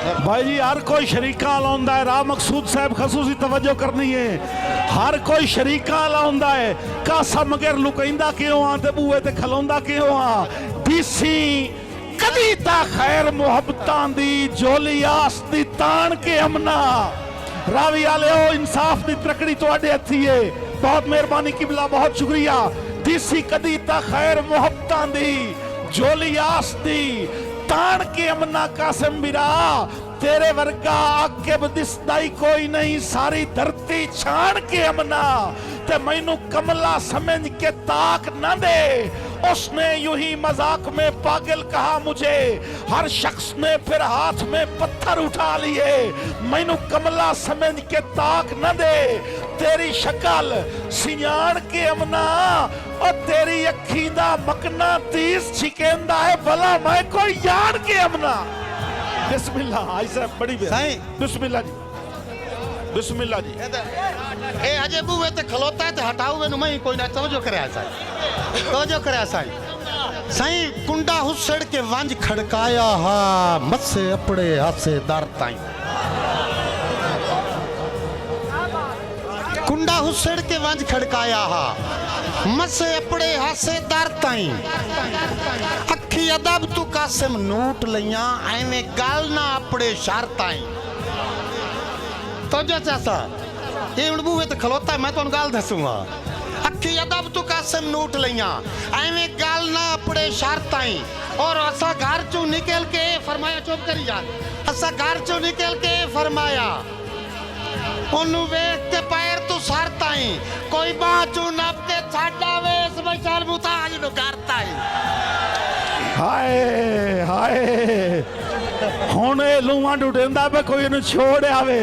भाई जी हर कोई शरीका लाउंदा है। राह मकसूद साहब खसूसी तवज्जो करनी है। हर कोई शरीका लाउंदा है। कासा मगर लुकैंदा क्यों आ ते बूए ते खलोंदा क्यों आ। डीसी कदी ता खैर मुहब्बतां दी झोली आस दी तान के अमना। रावी आले ओ इंसाफ दी तकड़ी तुहाडे हत्थी है। बहुत मेहरबानी किबला, बहुत शुक्रिया। डीसी कदी ता खैर मुहब्बतां दी झोली आस दी तान के अमना। कासिम बिरा तेरे वर्गा आके दिसदाई कोई नहीं। सारी धरती छान के अमना। ते मैनू कमला समझ के ताक न दे। उसने यूं ही मजाक में पागल कहा मुझे। हर शख्स ने फिर हाथ में पत्थर उठा लिए। मैनू कमला समझ के ताक न दे। तेरी शक्ल सियाण के अमना और तेरी अखी दा मकना तीस छिकेंदा है। भला मैं कोई यार के अमना। बिस्मिल्लाह आई साहब बड़ी बिस्मिल्लाह जी, बिस्मिल्लाह जी। ए अजे बुवे ते खलोता है ते हटाऊ वेनु मैं कोई ना तवज्जो करे साईं, तवज्जो करे साईं। साईं कुंडा हुसड़ के वंज खड़काया हा मसे अपड़े हासे दर ताई। कुंडा हुसड़ के वंज खड़काया हा मसे अपड़े हासे दर ताई। अखी अदब तू कासिम नोट लिया एवें गल ना अपड़े शर ताई। तो जो चाचा ये उड़बूवे तो खलोता है। मैं तो गाल दसूंगा। अखी अदब तू कासिम नोट लिया एवें गल ना अपड़े शर ताई। और असा घर चो निकल के फरमाया, चुप करी जा। असा घर चो निकल के फरमाया ओनू वेख के पैर तू सर ताई। कोई बात चू नप के छाड़ा वे इस बेचार मुताज नु करता है। हाय हाय हुण लूआ डुडेंदा पे कोई इन्हू छोड़ आवे।